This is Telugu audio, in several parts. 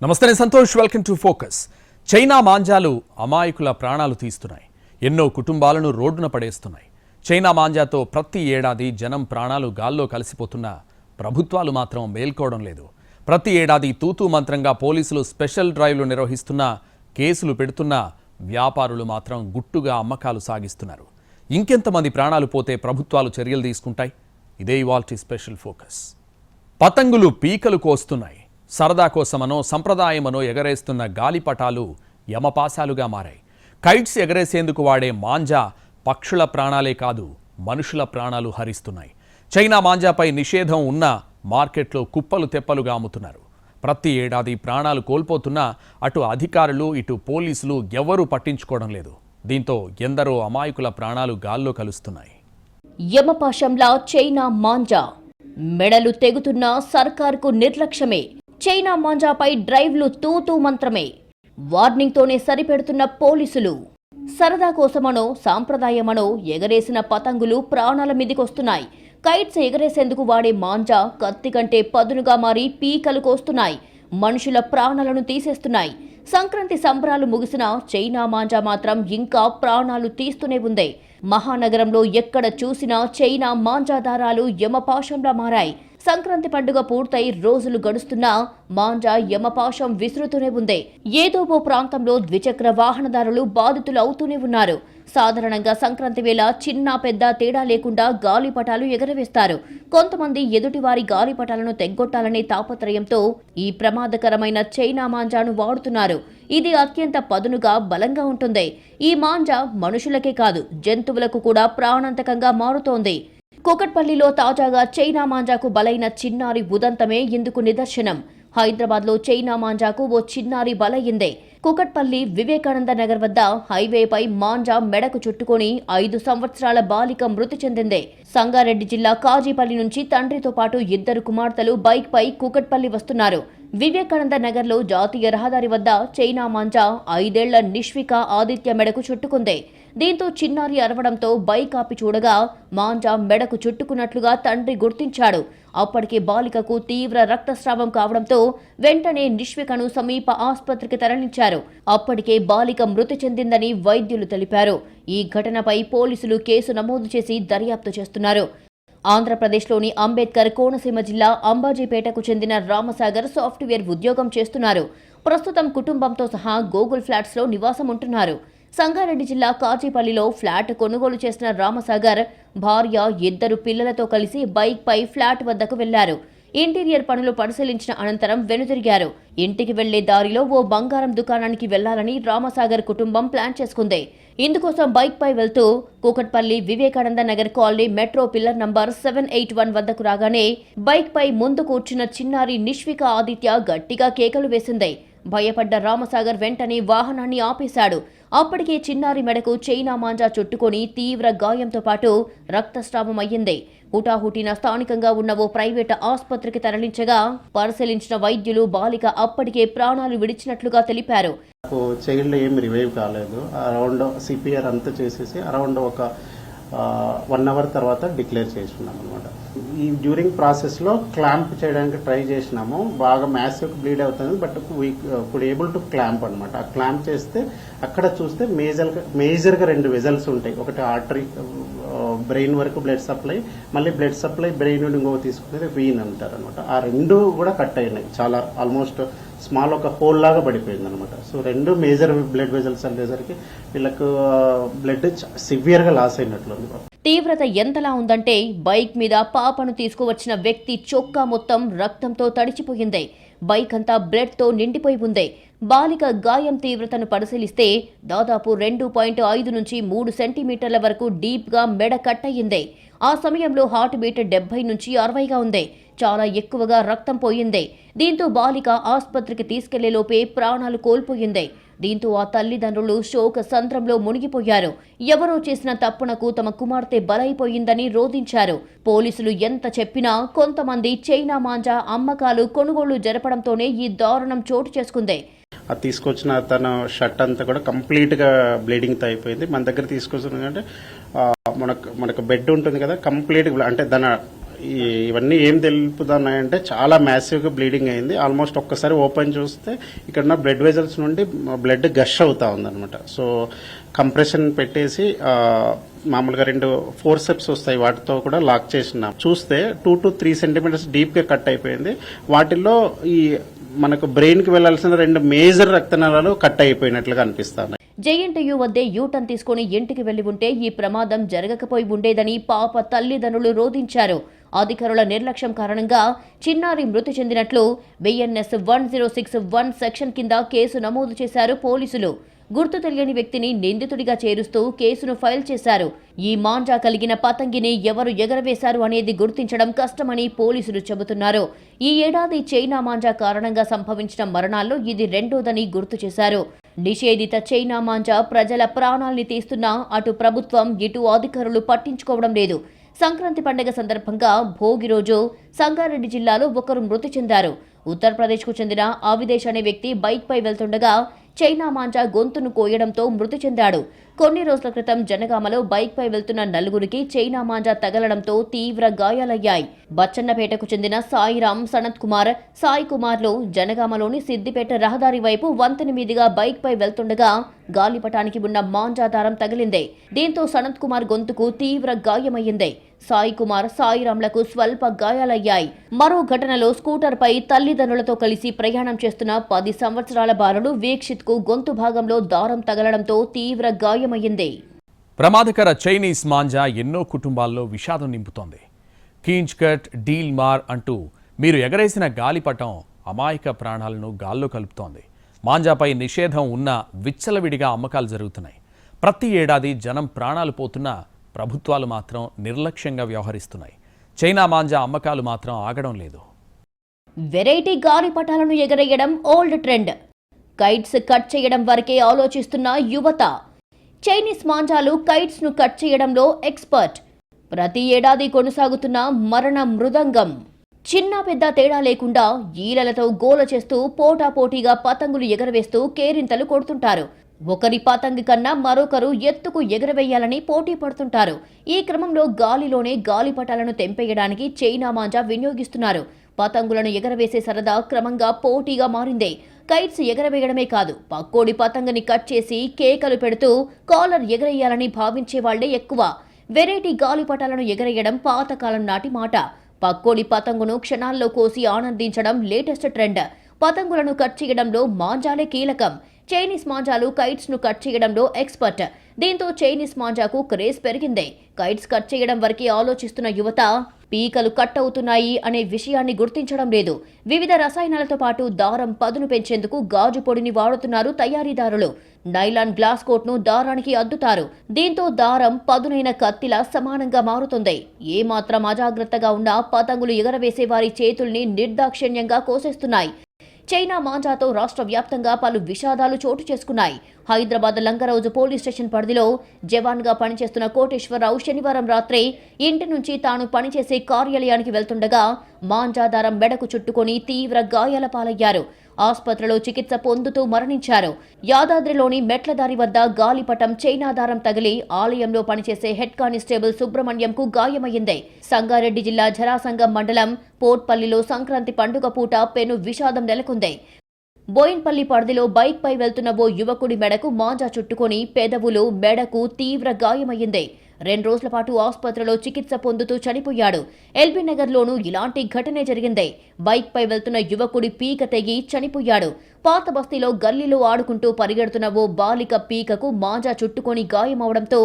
నమస్తే Santosh, welcome to Focus. China మాంజాలు అమాయకుల ప్రాణాలు తీస్తున్నాయి. ఎన్నో కుటుంబాలను రోడ్డున పడేస్తున్నాయి. చైనా మాంజాతో ప్రతి ఏడాది జనం ప్రాణాలు గాల్లో కలిసిపోతున్నా ప్రభుత్వాలు మాత్రం మేల్కోవడం లేదు. ప్రతి ఏడాది తూతూ మంత్రంగా పోలీసులు స్పెషల్ డ్రైవ్లు నిర్వహిస్తున్నా, కేసులు పెడుతున్నా వ్యాపారులు మాత్రం గుట్టుగా అమ్మకాలు సాగిస్తున్నారు. ఇంకెంతమంది ప్రాణాలు పోతే ప్రభుత్వాలు చర్యలు తీసుకుంటాయి? ఇదే ఇవాల్టి స్పెషల్ ఫోకస్. పతంగులు పీకలు కోస్తున్నాయి. సరదా కోసమనో సంప్రదాయమనో ఎగరేస్తున్న గాలిపటాలు యమపాశాలుగా మారాయి. కైట్స్ ఎగరేసేందుకు వాడే మాంజా పక్షుల ప్రాణాలే కాదు, మనుషుల ప్రాణాలు హరిస్తున్నాయి. చైనా మాంజాపై నిషేధం ఉన్నా మార్కెట్లో కుప్పలు తెప్పలుగా అమ్ముతున్నారు. ప్రతి ఏడాది ప్రాణాలు కోల్పోతున్నా అటు అధికారులు ఇటు పోలీసులు ఎవ్వరూ పట్టించుకోవడం లేదు. దీంతో ఎందరో అమాయకుల ప్రాణాలు గాల్లో కలుస్తున్నాయి. యమపాశంలా చైనా మాంజా మెడలు తెగుతున్న సర్కార్కు నిర్లక్ష్యమే. చైనా మాంజాపై డ్రైవ్లు తూతూ మంత్రమే. వార్నింగ్తోనే సరిపెడుతున్న పోలీసులు. సరదా కోసమనో సాంప్రదాయమనో ఎగరేసిన పతంగులు ప్రాణాల మీదికొస్తున్నాయి. కైట్స్ ఎగరేసేందుకు వాడే మాంజా కత్తి కంటే పదునుగా మారి పీకలు కోస్తున్నాయి. మనుషుల ప్రాణాలను తీసేస్తున్నాయి. సంక్రాంతి సంబరాలు ముగిసిన చైనా మాంజా మాత్రం ఇంకా ప్రాణాలు తీస్తూనే ఉంది. మహానగరంలో ఎక్కడ చూసినా చైనా మాంజాదారాలు యమపాశంలా మారాయి. సంక్రాంతి పండుగ పూర్తయి రోజులు గడుస్తున్నా మాంజా యమపాశం విసురుతూనే ఉంది. ఏదో ఓ ప్రాంతంలో ద్విచక్ర వాహనదారులు బాధితులు అవుతూనే ఉన్నారు. సాధారణంగా సంక్రాంతి వేళ చిన్న పెద్ద తేడా లేకుండా గాలిపటాలు ఎగరవేస్తారు. కొంతమంది ఎదుటివారి గాలిపటాలను తెగ్గొట్టాలనే తాపత్రయంతో ఈ ప్రమాదకరమైన చైనా మాంజాను వాడుతున్నారు. ఇది అత్యంత పదునుగా బలంగా ఉంటుంది. ఈ మాంజా మనుషులకే కాదు, జంతువులకు కూడా ప్రాణాంతకంగా మారుతోంది. కూకట్పల్లిలో తాజాగా చైనా మాంజాకు బలైన చిన్నారి ఉదంతమే ఇందుకు నిదర్శనం. హైదరాబాద్లో చైనా మాంజాకు ఓ చిన్నారి బలయ్యిందే. కూకట్పల్లి వివేకానంద నగర్ వద్ద హైవేపై మాంజా మెడకు చుట్టుకొని 5 సంవత్సరాల బాలిక మృతి చెందిందే. సంగారెడ్డి జిల్లా కాజీపల్లి నుంచి తండ్రితో పాటు 2 కుమార్తెలు బైక్పై కూకట్పల్లి వస్తున్నారు. వివేకానంద నగర్లో జాతీయ రహదారి వద్ద చైనా మాంజా 5 ఏళ్ల నిష్విక ఆదిత్య మెడకు చుట్టుకుంది. దీంతో చిన్నారి అరవడంతో బైక్ ఆపి చూడగా మాంజా మెడకు చుట్టుకున్నట్లుగా తండ్రి గుర్తించాడు. అప్పటికే బాలికకు తీవ్ర రక్తస్రావం కావడంతో వెంటనే నిష్వికను సమీప ఆసుపత్రికి తరలించారు. అప్పటికే బాలిక మృతి చెందిందని వైద్యులు తెలిపారు. ఈ ఘటనపై పోలీసులు కేసు నమోదు చేసి దర్యాప్తు చేస్తున్నారు. ఆంధ్రప్రదేశ్లోని అంబేద్కర్ కోనసీమ జిల్లా అంబాజీపేటకు చెందిన రామసాగర్ సాఫ్ట్వేర్ ఉద్యోగం చేస్తున్నారు. ప్రస్తుతం కుటుంబంతో సహా గూగుల్ ఫ్లాట్స్లో నివాసం ఉంటున్నారు. సంగారెడ్డి జిల్లా కాజీపల్లిలో ఫ్లాట్ కొనుగోలు చేసిన రామసాగర్ భార్య 2 పిల్లలతో కలిసి బైక్పై ఫ్లాట్ వద్దకు వెళ్లారు. ఇంటీరియర్ పనులు పరిశీలించిన అనంతరం వెనుదిరిగారు. ఇంటికి వెళ్లే దారిలో ఓ బంగారం దుకాణానికి వెళ్లాలని రామసాగర్ కుటుంబం ప్లాన్ చేసుకుంది. ఇందుకోసం బైక్పై వెళ్తూ Kukatpally Vivekananda Nagar colony metro pillar number 781 వద్దకు రాగానే బైక్పై ముందు కూర్చున్న చిన్నారి నిష్విక ఆదిత్య గట్టిగా కేకలు వేసింది. భయపడ్డ రామసాగర్ వెంటనే వాహనాన్ని ఆపేశాడు. అప్పటికే చిన్నారి మెడకు చైనా మాంజా చుట్టుకొని తీవ్ర గాయంతో పాటు రక్తస్రావం అయ్యింది. హుటాహుటిన స్థానికంగా ఉన్న ఓ ప్రైవేట్ ఆసుపత్రికి తరలించగా పరిశీలించిన వైద్యులు బాలిక అప్పటికే ప్రాణాలు విడిచినట్లుగా తెలిపారు. చైల్డ్ ఏం రివైవ్ కాలేదు. అరౌండ్ సిపిఆర్ అంతా చేసేసి అరౌండ్ ఒక 1 అవర్ తర్వాత డిక్లేర్ చేసుకున్నాం అనమాట. ఈ డ్యూరింగ్ ప్రాసెస్లో క్లాంప్ చేయడానికి ట్రై చేసినాము. బాగా మ్యాసివ్ బ్లీడ్ అవుతుంది, బట్ ఇప్పుడు ఏబుల్ టు క్లాంప్ అనమాట. ఆ క్లాంప్ చేస్తే అక్కడ చూస్తే మేజర్గా 2 వెజల్స్ ఉంటాయి. ఒకటి ఆర్టరీ, బ్రెయిన్ వరకు బ్లడ్ సప్లై, మళ్ళీ బ్లడ్ సప్లై బ్రెయిన్ నుండి ఇంకో తీసుకునేది వీన్ అంటారు అనమాట. ఆ 2 కూడా కట్ అయినాయి. చాలా ఆల్మోస్ట్ స్మాల్ ఒక హోల్ లాగా పడిపోయింది అనమాట. సో 2 మేజర్ బ్లడ్ వెజల్స్ అనేసరికి వీళ్ళకు బ్లడ్ సివియర్గా లాస్ అయినట్లు. తీవ్రత ఎంతలా ఉందంటే బైక్ మీద పాపను తీసుకువచ్చిన వ్యక్తి చొక్కా మొత్తం రక్తంతో తడిచిపోయింది. బైక్ అంతా బ్లడ్తో నిండిపోయి ఉంది. బాలిక గాయం తీవ్రతను పరిశీలిస్తే దాదాపు 2.5 నుంచి 3 సెంటీమీటర్ల వరకు డీప్గా మెడ కట్ అయ్యింది. ఆ సమయంలో హార్ట్ బీట్ 70 నుంచి 60గా ఉంది. చాలా ఎక్కువగా రక్తం పోయింది. దీంతో బాలిక ఆసుపత్రికి తీసుకెళ్లేలోపే ప్రాణాలు కోల్పోయింది. దీంతో ఆ తల్లిదండ్రులు శోక సంద్రంలో మునిగిపోయారు. ఎవరో చేసిన తప్పునకు తమ కుమార్తె బలైపోయిందని రోధించారు. పోలీసులు ఎంత చెప్పినా కొంతమంది చైనా మాంజా అమ్మకాలు కొనుగోళ్లు జరపడంతోనే ఈ దారుణం చోటు చేసుకుంది. అది తీసుకొచ్చిన తన షర్ట్ అంతా కూడా కంప్లీట్గా బ్లీడింగ్తో అయిపోయింది. మన దగ్గర తీసుకొచ్చిన అంటే మనకు బెడ్ ఉంటుంది కదా, కంప్లీట్గా అంటే దాని ఇవన్నీ ఏం తెలుపుతున్నాయంటే చాలా మ్యాసివ్గా బ్లీడింగ్ అయింది. ఆల్మోస్ట్ ఒక్కసారి ఓపెన్ చూస్తే ఇక్కడ ఉన్న బ్లడ్ వెజల్స్ నుండి బ్లడ్ గష్ అవుతా ఉందన్నమాట. సో కంప్రెషన్ పెట్టేసి మామూలుగా 2 ఫోర్సెప్స్ వస్తాయి, వాటితో కూడా లాక్ చేసినాం. చూస్తే 2 to 3 సెంటీమీటర్స్ డీప్గా కట్ అయిపోయింది. వాటిల్లో ఈ మనకు బ్రెయిన్కి వెళ్లాల్సిన 2 మేజర్ రక్తనాళాలు కట్ అయిపోయినట్లుగా అనిపిస్తాయి. జేఎన్టీయూ వద్దే యూటర్న్ తీసుకుని ఇంటికి వెళ్లి ఉంటే ఈ ప్రమాదం జరగకపోయి ఉండేదని పాప తల్లిదండ్రులు రోధించారు. అధికారుల నిర్లక్ష్యం కారణంగా చిన్నారి మృతి చెందినట్లు బిఎన్ఎస్ 1061 సెక్షన్ కింద కేసు నమోదు చేశారు పోలీసులు. గుర్తు తెలియని వ్యక్తిని నిందితుడిగా చేరుస్తూ కేసును ఫైల్ చేశారు. ఈ మాంజా కలిగిన పతంగిని ఎవరు ఎగరవేశారు అనేది గుర్తించడం కష్టమని పోలీసులు చెబుతున్నారు. ఈ ఏడాది చైనా మాంజా కారణంగా సంభవించిన మరణాల్లో ఇది రెండోదని గుర్తు చేశారు. నిషేధిత చైనా మాంజా ప్రజల ప్రాణాల్ని తీస్తున్నా అటు ప్రభుత్వం ఇటు అధికారులు పట్టించుకోవడం లేదు. సంక్రాంతి పండుగ సందర్భంగా భోగి రోజు సంగారెడ్డి జిల్లాలో ఒకరు మృతి చెందారు. ఉత్తరప్రదేశ్కు చెందిన అవిదేశ్ అనే వ్యక్తి బైక్పై వెళ్తుండగా చైనా మాంజా గొంతును కోయడంతో మృతి చెందాడు. కొన్ని రోజుల క్రితం జనగామలో బైక్పై వెళ్తున్న నలుగురికి చైనా మాంజా తగలడంతో తీవ్ర గాయాలయ్యాయి. బచ్చన్నపేటకు చెందిన సాయిరాం, సనత్ కుమార్, సాయి కుమార్లు జనగామలోని సిద్దిపేట రహదారి వైపు వంతెన మీదుగా బైక్పై వెళ్తుండగా గాలిపటానికి ఉన్న మాంజా దారం తగిలింది. దీంతో సనత్ కుమార్ గొంతుకు తీవ్ర గాయమయ్యింది. సాయి కుమార్, సాయిరాంలకు స్వల్ప గాయాలయ్యాయి. మరో ఘటనలో స్కూటర్పై తల్లిదండ్రులతో కలిసి ప్రయాణం చేస్తున్న 10 సంవత్సరాల బాలుడు వీక్షిత్ కు గొంతు భాగంలో దారం తగలడంతో తీవ్ర గాయమయ్యింది. ప్రమాదకర చైనీస్ మాంజా ఎన్నో కుటుంబాల్లో విషాదం నింపుతోంది. కీంచ్ కట్, డీల్ మార్ అంటూ మీరు ఎగరేసిన గాలిపటం అమాయక ప్రాణాలను గాల్లో కలుపుతోంది. మాంజాపై నిషేధం ఉన్న విచ్చలవిడిగా అమ్మకాలు జరుగుతున్నాయి. ప్రతి ఏడాది జనం ప్రాణాలు పోతున్నా ప్రభుత్వాలు మాత్రం నిర్లక్ష్యంగా వ్యవహరిస్తున్నాయి. చైనా మాంజా అమ్మకాలు మాత్రం ఆగడం లేదు. వెరైటీ గాలిపటాలను ఎగరేయడం ఓల్డ్ ట్రెండ్. కైట్స్ కట్ చేయడం వరకే ఆలోచిస్తున్న యువత. చైనీస్ మాంజాలు కైట్స్ ను కట్ చేయడంలో ఎక్స్పర్ట్. ప్రతి ఏడాది కొనసాగుతున్న మరణ మృదంగం. చిన్న పెద్ద తేడా లేకుండా ఈలలతో గోల చేస్తూ పోటాపోటీగా పతంగులు ఎగరవేస్తూ కేరింతలు కొడుతుంటారు. ఒకరి పతంగి కన్నా మరొకరు ఎత్తుకు ఎగరవేయాలని పోటీ పడుతుంటారు. ఈ క్రమంలో గాలిలోనే గాలిపటాలను తెంపేయడానికి చైనా మాంజా వినియోగిస్తున్నారు. పతంగులను ఎగరవేసే సరదా క్రమంగా పోటీగా మారింది. కైట్స్ ఎగరవేయడమే కాదు, పక్కోడి పతంగిని కట్ చేసి కేకలు పెడుతూ కాలర్ ఎగరేయాలని భావించే వాళ్లే ఎక్కువ. వెరైటీ గాలిపటాలను ఎగరేయడం పాతకాలం నాటి మాట. పక్కోడి పతంగును క్షణాల్లో కోసి ఆనందించడం లేటెస్ట్ ట్రెండ్. పతంగులను కట్ చేయడంలో మాంజాలే కీలకం. చైనీస్ మాంజాలు కైట్స్ ను కట్ చేయడంలో ఎక్స్పర్ట్. దీంతో చైనీస్ మాంజాకు క్రేజ్ పెరిగింది. కైట్స్ కట్ చేయడం వరకే ఆలోచిస్తున్న యువత పీకలు కట్ అవుతున్నాయి అనే విషయాన్ని గుర్తించడం లేదు. వివిధ రసాయనాలతో పాటు దారం పదును పెంచేందుకు గాజు పొడిని వాడుతున్నారు తయారీదారులు. నైలాన్ గ్లాస్ కోట్ ను దారానికి అద్దుతారు. దీంతో దారం పదునైన కత్తిలా సమానంగా మారుతుంది. ఏమాత్రం అజాగ్రత్తగా ఉన్నా పతంగులు ఎగరవేసే వారి చేతుల్ని నిర్దాక్షిణ్యంగా కోసేస్తున్నాయి. చైనా మాంజాతో రాష్ట్ర వ్యాప్తంగా పలు విషాదాలు చోటు చేసుకున్నాయి. హైదరాబాద్ లంగరౌజు పోలీస్ స్టేషన్ పరిధిలో జవాన్గా పనిచేస్తున్న కోటేశ్వరరావు శనివారం రాత్రి ఇంటి నుంచి తాను పనిచేసే కార్యాలయానికి వెళ్తుండగా మాంజాదారం మెడకు చుట్టుకొని తీవ్ర గాయాల పాలయ్యారు. ఆసుపత్రిలో చికిత్స పొందుతూ మరణించారు. యాదాద్రిలోని మెట్లదారి వద్ద గాలిపటం చైనా దారం తగిలి ఆలయంలో పనిచేసే హెడ్ కానిస్టేబుల్ సుబ్రహ్మణ్యంకు గాయమైంది. సంగారెడ్డి జిల్లా జరాసంగం మండలం పోర్ట్పల్లిలో సంక్రాంతి పండుగ పూట పెను విషాదం నెలకొంది. బోయిన్పల్లి పరిధిలో బైక్పై వెళ్తున్న ఓ యువకుడి మెడకు మాంజా చుట్టుకొని పెదవులు, మెడకు తీవ్ర గాయమైంది. 2 రోజుల పాటు ఆసుపత్రిలో చికిత్స పొందుతూ చనిపోయాడు. ఎల్బీ నగర్లోనూ ఇలాంటి ఘటనే జరిగింది. బైక్పై వెళ్తున్న యువకుడి పీక తెగి చనిపోయాడు. పాత బస్తీలో గల్లీలో ఆడుకుంటూ పరిగెడుతున్న ఓ బాలిక పీకకు మాంజా చుట్టుకొని గాయమవడంతో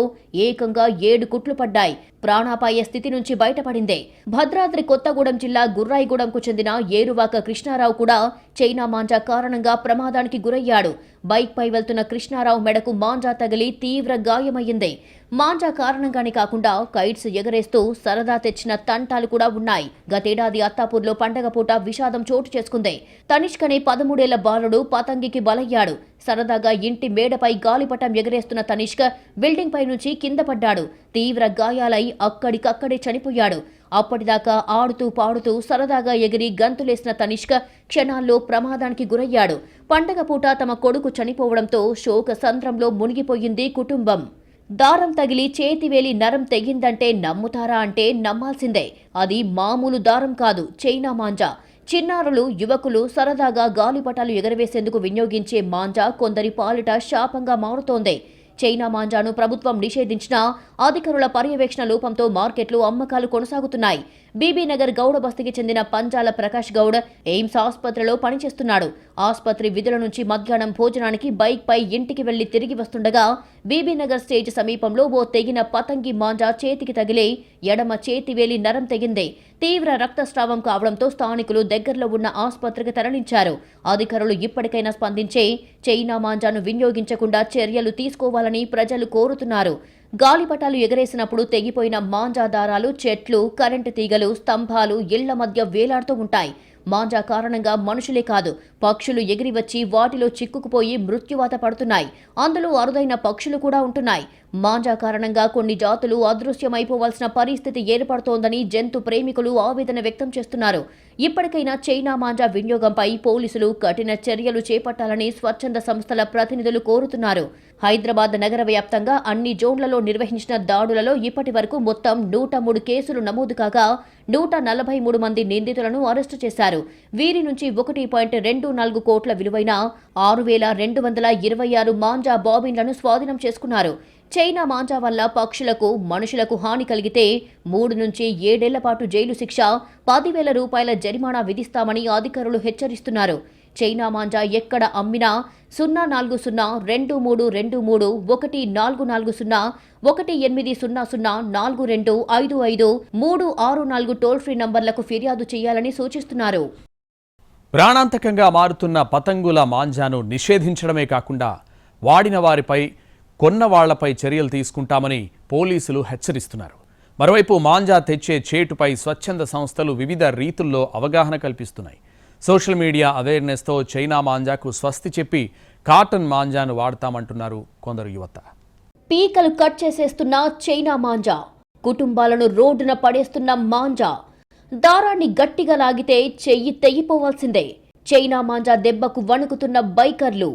ఏకంగా 7 కుట్లు పడ్డాయి. ప్రాణాపాయ స్థితి నుంచి బయటపడింది. భద్రాద్రి కొత్తగూడెం జిల్లా గుర్రాయిగూడెంకు చెందిన ఏరువాక కృష్ణారావు కూడా చైనా మాంజా కారణంగా ప్రమాదానికి గురయ్యాడు. బైక్పై వెళ్తున్న కృష్ణారావు మెడకు మాంజా తగిలి తీవ్ర గాయమయ్యింది. మాంజా కారణంగానే కాకుండా కైట్స్ ఎగరేస్తూ సరదా తెచ్చిన తంటాలు కూడా ఉన్నాయి. గతేడాది అత్తాపూర్లో పండగ పూట విషాదం చోటు చేసుకుంది. తనిష్క్ అనే 13 ఏళ్ల బాలుడు పతంగికి బలయ్యాడు. సరదాగా ఇంటి మేడపై గాలిపటం ఎగరేస్తున్న తనిష్క్ బిల్డింగ్ పై నుంచి కింద పడ్డాడు. తీవ్ర గాయాలై అక్కడికక్కడే చనిపోయాడు. అప్పటిదాకా ఆడుతూ పాడుతూ సరదాగా ఎగిరి గంతులేసిన తనిష్క్ క్షణాల్లో ప్రమాదానికి గురయ్యాడు. పండగ పూట తమ కొడుకు చనిపోవడంతో శోక సంద్రంలో మునిగిపోయింది కుటుంబం. దారం తగిలి చేతివేలి నరం తెగిందంటే నమ్ముతారా అంటే నమ్మాల్సిందే. అది మామూలు దారం కాదు, చైనా మాంజా. చిన్నారులు, యువకులు సరదాగా గాలిపటాలు ఎగరవేసేందుకు వినియోగించే మాంజా కొందరి పాలిట శాపంగా మారుతోంది. చైనా మాంజాను ప్రభుత్వం నిషేధించినా అధికారుల పర్యవేక్షణ లోపంతో మార్కెట్లు అమ్మకాలు కొనసాగుతున్నాయి. బీబీనగర్ గౌడ బస్తీకి చెందిన పంజాల ప్రకాష్ గౌడ్ ఎయిమ్స్ ఆసుపత్రిలో పనిచేస్తున్నాడు. ఆసుపత్రి విధుల నుంచి మధ్యాహ్నం భోజనానికి బైక్ పై ఇంటికి వెళ్లి తిరిగి వస్తుండగా బీబీనగర్ స్టేజ్ సమీపంలో ఓ తెగిన పతంగి మాంజా చేతికి తగిలి ఎడమ చేతివేలి నరం తెగింది. తీవ్ర రక్తస్రావం కావడంతో స్థానికులు దగ్గరలో ఉన్న ఆసుపత్రికి తరలించారు. అధికారులు ఇప్పటికైనా స్పందించి చైనా మాంజాను వినియోగించకుండా చర్యలు తీసుకోవాలని ప్రజలు కోరుతున్నారు. గాలిపటాలు ఎగరేసినప్పుడు తెగిపోయిన మాంజా దారాలు చెట్లు, కరెంటు తీగలు, స్తంభాలు, ఇళ్ల మధ్య వేలాడుతూ ఉంటాయి. మాంజా కారణంగా మనుషులే కాదు, పక్షులు ఎగిరి వచ్చి వాటిలో చిక్కుకుపోయి మృత్యువాత పడుతున్నాయి. అందులో అరుదైన పక్షులు కూడా ఉంటున్నాయి. మాంజా కారణంగా కొన్ని జాతులు అదృశ్యమైపోవాల్సిన పరిస్థితి ఏర్పడుతోందని జంతు ప్రేమికులు ఆవేదన వ్యక్తం చేస్తున్నారు. ఇప్పటికైనా చైనా మాంజా వినియోగంపై పోలీసులు కఠిన చర్యలు చేపట్టాలని స్వచ్ఛంద సంస్థల ప్రతినిధులు కోరుతున్నారు. హైదరాబాద్ నగర వ్యాప్తంగా అన్ని జోన్లలో నిర్వహించిన దాడులలో ఇప్పటి వరకు మొత్తం 103 కేసులు నమోదు కాగా 143 మంది నిందితులను అరెస్టు చేశారు. వీరి నుంచి 1.24 కోట్ల విలువైన 6,226 మాంజా బాబిన్లను స్వాధీనం చేసుకున్నారు. చైనా మాంజా వల్ల పక్షులకు, మనుషులకు హాని కలిగితే 3 నుంచి 7 ఏళ్ల పాటు జైలు శిక్ష, 10,000 రూపాయల జరిమానా విధిస్తామని అధికారులు హెచ్చరిస్తున్నారు. చైనా మాంజా ఎక్కడ అమ్మినా 04023140018004255 టోల్ ఫ్రీ నంబర్లకు ఫిర్యాదు చేయాలని సూచిస్తున్నారు. ప్రాణాంతకంగా మారుతున్న పతంగుల మాంజాను నిషేధించడమే కాకుండా వాడిన వారిపై, కొన్న వాళ్లపై చర్యలు తీసుకుంటామని పోలీసులు హెచ్చరిస్తున్నారు. మరోవైపు మాంజా తెచ్చే చేటుపై స్వచ్ఛంద సంస్థలు వివిధ రీతుల్లో అవగాహన కల్పిస్తున్నాయి. సోషల్ మీడియా అవేర్నెస్తో చైనా మాంజాకు స్వస్తి చెప్పి కాటన్ మాంజాను వాడతామంటున్నారు కొందరు యువత. పీకలు కట్ చేసేస్తున్న చైనా మాంజా, కుటుంబాలను రోడ్డున పడేస్తున్న మాంజా, దారాన్ని గట్టిగా లాగితే చెయ్యి తెగిపోవాల్సిందే. చైనా మాంజా దెబ్బకు వణుకుతున్న బైకర్లు.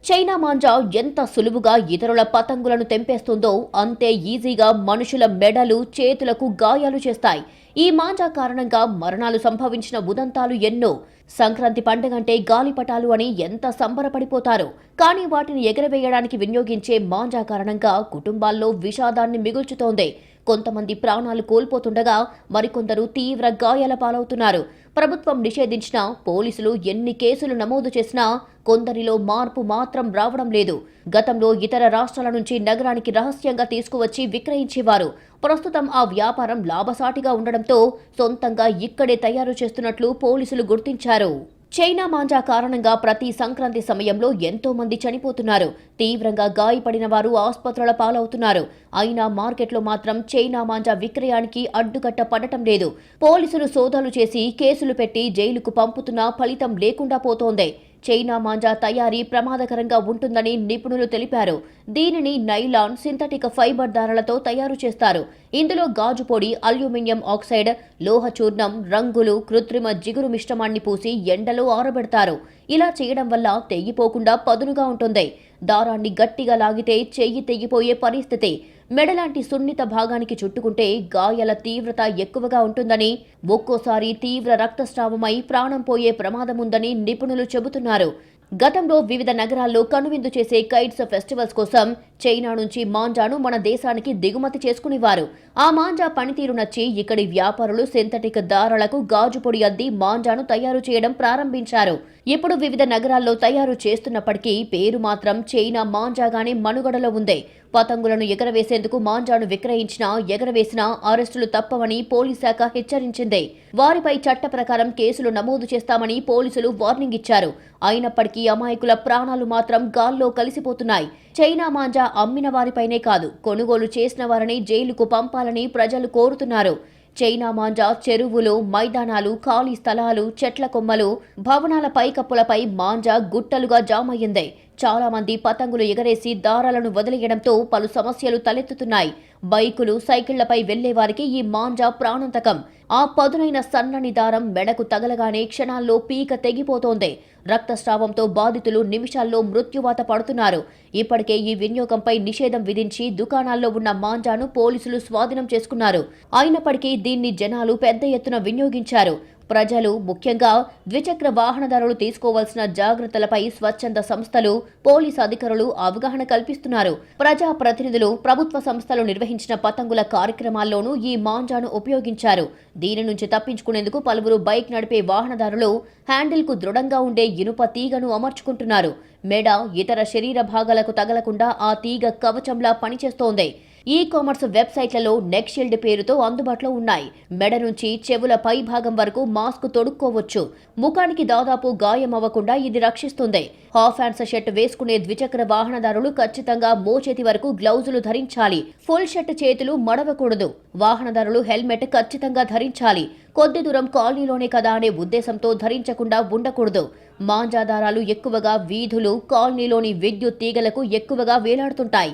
చైనా మాంజా ఎంత సులువుగా ఇతరుల పతంగులను తెంపేస్తుందో అంతే ఈజీగా మనుషుల మెడలు, చేతులకు గాయాలు చేస్తాయి. ఈ మాంజా కారణంగా మరణాలు సంభవించిన ఉదంతాలు ఎన్నో. సంక్రాంతి పండగంటే గాలిపటాలు అని ఎంత సంబరపడిపోతారు. కానీ వాటిని ఎగరవేయడానికి వినియోగించే మాంజా కారణంగా కుటుంబాల్లో విషాదాన్ని మిగుల్చుతోంది. కొంతమంది ప్రాణాలు కోల్పోతుండగా మరికొందరు తీవ్ర గాయాల పాలవుతున్నారు. ప్రభుత్వం నిషేధించినా, పోలీసులు ఎన్ని కేసులు నమోదు చేసినా కొందరిలో మార్పు మాత్రం రావడం లేదు. గతంలో ఇతర రాష్ట్రాల నుంచి నగరానికి రహస్యంగా తీసుకువచ్చి విక్రయించేవారు. ప్రస్తుతం ఆ వ్యాపారం లాభసాటిగా ఉండడంతో సొంతంగా ఇక్కడే తయారు చేస్తున్నట్లు పోలీసులు గుర్తించారు. చైనా మాంజా కారణంగా ప్రతి సంక్రాంతి సమయంలో ఎంతో మంది చనిపోతున్నారు. తీవ్రంగా గాయపడిన వారు ఆసుపత్రుల పాలవుతున్నారు. అయినా మార్కెట్లో మాత్రం చైనా మాంజా విక్రయానికి అడ్డుకట్ట పడటం లేదు. పోలీసులు సోదాలు చేసి కేసులు పెట్టి జైలుకు పంపుతున్నా ఫలితం లేకుండా పోతోంది. చైనా మాంజా తయారీ ప్రమాదకరంగా ఉంటుందని నిపుణులు తెలిపారు. దీనిని నైలాన్, సింథటిక్ ఫైబర్ దారాలతో తయారు చేస్తారు. ఇందులో గాజు పొడి, అల్యూమినియం ఆక్సైడ్, లోహ చూర్ణం, రంగులు, కృత్రిమ జిగురు మిశ్రమాన్ని పూసి ఎండలో ఆరబెడతారు. ఇలా చేయడం వల్ల తెగిపోకుండా పదునుగా ఉంటుంది. దారాన్ని గట్టిగా లాగితే చెయ్యి తెగిపోయే పరిస్థితి. మెడలాంటి సున్నిత భాగానికి చుట్టుకుంటే గాయాల తీవ్రత ఎక్కువగా ఉంటుందని, ఒక్కోసారి తీవ్ర రక్తస్రావమై ప్రాణం పోయే ప్రమాదముందని నిపుణులు చెబుతున్నారు. గతంలో వివిధ నగరాల్లో కనువిందు చేసే కైట్స్ ఫెస్టివల్స్ కోసం చైనా నుంచి మాంజాను మన దేశానికి దిగుమతి చేసుకునేవారు. ఆ మాంజా పనితీరు నచ్చి ఇక్కడి వ్యాపారులు సింథటిక్ దారాలకు గాజు పొడి అద్ది మాంజాను తయారు చేయడం ప్రారంభించారు. ఇప్పుడు వివిధ నగరాల్లో తయారు చేస్తున్నప్పటికీ పేరు మాత్రం చైనా మాంజాగానే మనుగడలో ఉంది. పతంగులను ఎగరవేసేందుకు మాంజాను విక్రయించినా, ఎగరవేసినా అరెస్టులు తప్పవని పోలీస్ శాఖ హెచ్చరించింది. వారిపై చట్ట ప్రకారం కేసులు నమోదు చేస్తామని పోలీసులు వార్నింగ్ ఇచ్చారు. అయినప్పటికీ అమాయకుల ప్రాణాలు మాత్రం గాల్లో కలిసిపోతున్నాయి. చైనా మాంజా అమ్మిన వారిపైనే కాదు, కొనుగోలు చేసిన వారిని జైలుకు పంపాలని ప్రజలు కోరుతున్నారు. చైనా మాంజా చెరువులు, మైదానాలు, ఖాళీ స్థలాలు, చెట్ల కొమ్మలు, భవనాల పైకప్పులపై మాంజా గుట్టలుగా జామయ్యింది. చాలా మంది పతంగులు ఎగరేసి దారాలను వదిలేయడంతో పలు సమస్యలు తలెత్తుతున్నాయి. బైకులు, సైకిళ్లపై వెళ్లే వారికి ఈ మాంజా ప్రాణాంతకం. ఆ పదునైన సన్నని దారం మెడకు తగలగానే క్షణాల్లో పీక తెగిపోతోంది. రక్తస్రావంతో బాధితులు నిమిషాల్లో మృత్యువాత పడుతున్నారు. ఇప్పటికే ఈ వినియోగంపై నిషేధం విధించి దుకాణాల్లో ఉన్న మాంజాను పోలీసులు స్వాధీనం చేసుకున్నారు. అయినప్పటికీ దీన్ని జనాలు పెద్ద ఎత్తున వినియోగించారు. ప్రజలు, ముఖ్యంగా ద్విచక్ర వాహనదారులు తీసుకోవాల్సిన జాగ్రత్తలపై స్వచ్ఛంద సంస్థలు, పోలీసు అధికారులు అవగాహన కల్పిస్తున్నారు. ప్రజా ప్రతినిధులు, ప్రభుత్వ సంస్థలు నిర్వహించిన పతంగుల కార్యక్రమాల్లోనూ ఈ మాంజాను ఉపయోగించారు. దీని నుంచి తప్పించుకునేందుకు పలువురు బైక్ నడిపే వాహనదారులు హ్యాండిల్కు దృఢంగా ఉండే ఇనుప తీగను అమర్చుకుంటున్నారు. మెడ, ఇతర శరీర భాగాలకు తగలకుండా ఆ తీగ కవచంలా పనిచేస్తోంది. ఈ-కామర్స్ వెబ్సైట్లలో నెక్ షీల్డ్ పేరుతో అందుబాటులో ఉన్నాయి. మెడ నుంచి చెవుల పై భాగం వరకు మాస్క్ తొడుక్కోవచ్చు. ముఖానికి దాదాపు గాయం అవ్వకుండా ఇది రక్షిస్తుంది. హాఫ్ హ్యాండ్స్ షర్ట్ వేసుకునే ద్విచక్ర వాహనదారులు ఖచ్చితంగా మోచేతి వరకు గ్లౌజులు ధరించాలి. ఫుల్ షర్ట్ చేతులు మడవకూడదు. వాహనదారులు హెల్మెట్ ఖచ్చితంగా ధరించాలి. కొద్ది దూరం కాలనీలోనే కదా అనే ఉద్దేశంతో ధరించకుండా ఉండకూడదు. మాంజాదారాలు ఎక్కువగా వీధులు, కాలనీలోని విద్యుత్ తీగలకు ఎక్కువగా వేలాడుతుంటాయి.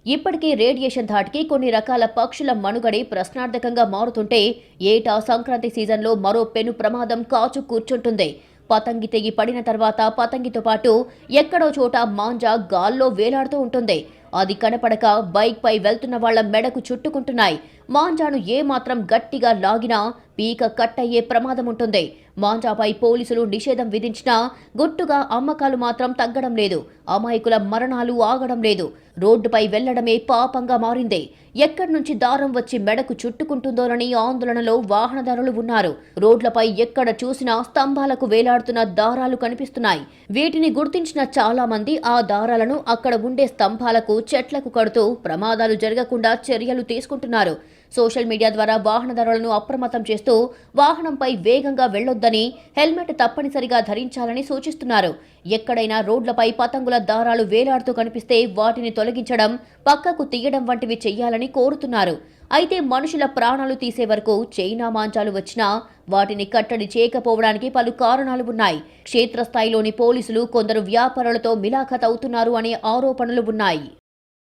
ఇప్పటికే రేడియేషన్ ధాటికి కొన్ని రకాల పక్షుల మనుగడే ప్రశ్నార్థకంగా మారుతుంటే ఏటా సంక్రాంతి సీజన్లో మరో పెను ప్రమాదం కాచు కూర్చుంటుంది. పతంగి తెగి పడిన తర్వాత పతంగితో పాటు ఎక్కడో చోట మాంజా గాల్లో వేలాడుతూ ఉంటుంది. అది కనపడక బైక్ పై వెళ్తున్న వాళ్ల మెడకు చుట్టుకుంటున్నాయి. మాంజాను ఏమాత్రం గట్టిగా లాగినా పీక కట్టయ్యే ప్రమాదం ఉంటుంది. మాంజాపై పోలీసులు నిషేధం విధించినా గుట్టుగా అమ్మకాలు మాత్రం తగ్గడం లేదు. అమాయకుల మరణాలు ఆగడం లేదు. రోడ్డుపై వెళ్లడమే పాపంగా మారింది. ఎక్కడి నుంచి దారం వచ్చి మెడకు చుట్టుకుంటుందోనని ఆందోళనలో వాహనదారులు ఉన్నారు. రోడ్లపై ఎక్కడ చూసినా స్తంభాలకు వేలాడుతున్న దారాలు కనిపిస్తున్నాయి. వీటిని గుర్తించిన చాలా మంది ఆ దారాలను అక్కడ ఉండే స్తంభాలకు, చెట్లకు కడుతూ ప్రమాదాలు జరగకుండా చర్యలు తీసుకుంటున్నారు. సోషల్ మీడియా ద్వారా వాహనదారులను అప్రమత్తం చేస్తూ వాహనంపై వేగంగా వెళ్లొద్దని, హెల్మెట్ తప్పనిసరిగా ధరించాలని సూచిస్తున్నారు. ఎక్కడైనా రోడ్లపై పతంగుల దారాలు వేలాడుతూ కనిపిస్తే వాటిని తొలగించడం, పక్కకు తీయడం వంటివి చెయ్యాలని కోరుతున్నారు. అయితే మనుషుల ప్రాణాలు తీసే వరకు చైనా మాంజాలు వచ్చినా వాటిని కట్టడి చేయకపోవడానికి పలు కారణాలు ఉన్నాయి. క్షేత్రస్థాయిలోని పోలీసులు కొందరు వ్యాపారులతో మిలాఖత్ అవుతున్నారు అనే ఆరోపణలు ఉన్నాయి.